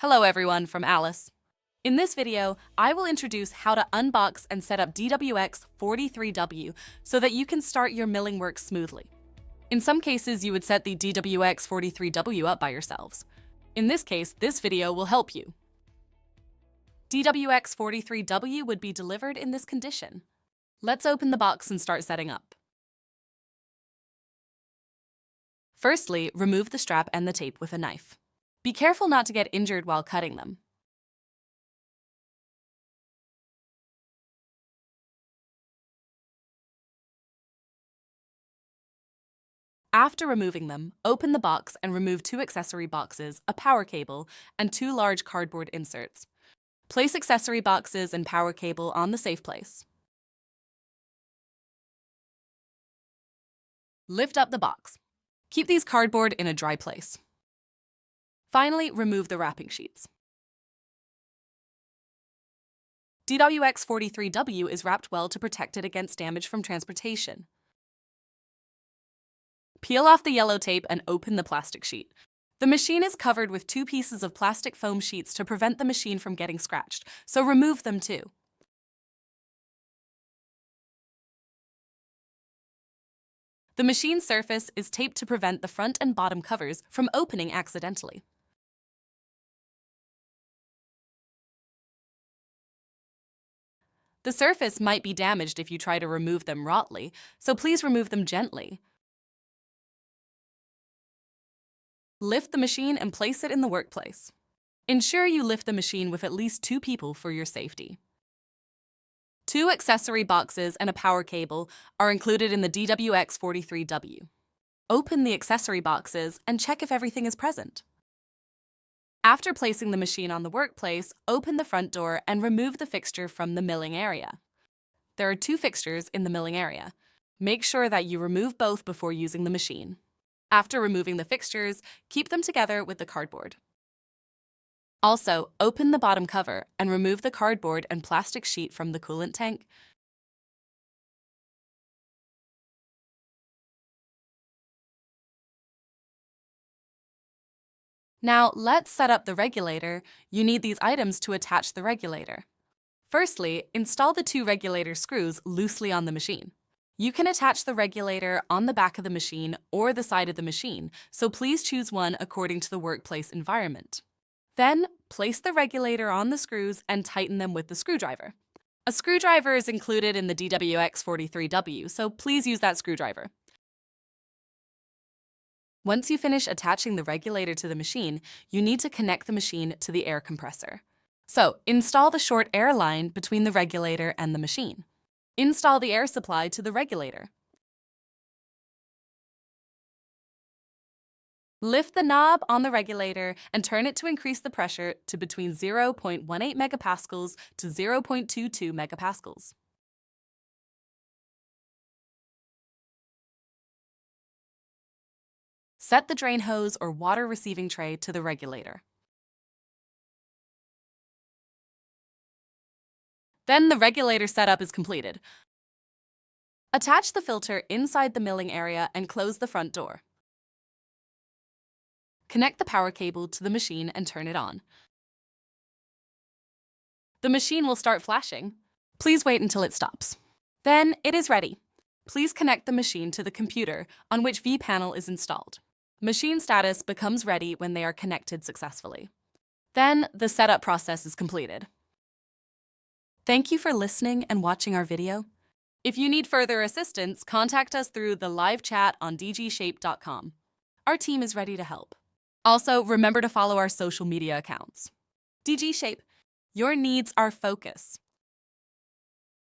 Hello everyone, from Alice. In this video, I will introduce how to unbox and set up DWX-43W so that you can start your milling work smoothly. In some cases, you would set the DWX-43W up by yourselves. In this case, this video will help you. DWX-43W would be delivered in this condition. Let's open the box and start setting up. Firstly, remove the strap and the tape with a knife. Be careful not to get injured while cutting them. After removing them, open the box and remove 2 accessory boxes, a power cable, and 2 large cardboard inserts. Place accessory boxes and power cable on the safe place. Lift up the box. Keep these cardboard in a dry place. Finally, remove the wrapping sheets. DWX-43W is wrapped well to protect it against damage from transportation. Peel off the yellow tape and open the plastic sheet. The machine is covered with 2 pieces of plastic foam sheets to prevent the machine from getting scratched, so remove them too. The machine surface is taped to prevent the front and bottom covers from opening accidentally. The surface might be damaged if you try to remove them roughly, so please remove them gently. Lift the machine and place it in the workplace. Ensure you lift the machine with at least 2 people for your safety. 2 accessory boxes and a power cable are included in the DWX-43W. Open the accessory boxes and check if everything is present. After placing the machine on the workplace, open the front door and remove the fixture from the milling area. There are 2 fixtures in the milling area. Make sure that you remove both before using the machine. After removing the fixtures, keep them together with the cardboard. Also, open the bottom cover and remove the cardboard and plastic sheet from the coolant tank. Now, let's set up the regulator. You need these items to attach the regulator. Firstly, install the 2 regulator screws loosely on the machine. You can attach the regulator on the back of the machine or the side of the machine, so please choose one according to the workplace environment. Then, place the regulator on the screws and tighten them with the screwdriver. A screwdriver is included in the DWX-43W, so please use that screwdriver. Once you finish attaching the regulator to the machine, you need to connect the machine to the air compressor. So, install the short air line between the regulator and the machine. Install the air supply to the regulator. Lift the knob on the regulator and turn it to increase the pressure to between 0.18 megapascals to 0.22 megapascals. Set the drain hose or water receiving tray to the regulator. Then the regulator setup is completed. Attach the filter inside the milling area and close the front door. Connect the power cable to the machine and turn it on. The machine will start flashing. Please wait until it stops. Then it is ready. Please connect the machine to the computer on which vPanel is installed. Machine status becomes ready when they are connected successfully. Then the setup process is completed. Thank you for listening and watching our video. If you need further assistance, contact us through the live chat on DGSHAPE.com. Our team is ready to help. Also, remember to follow our social media accounts. DGSHAPE, your needs our focus.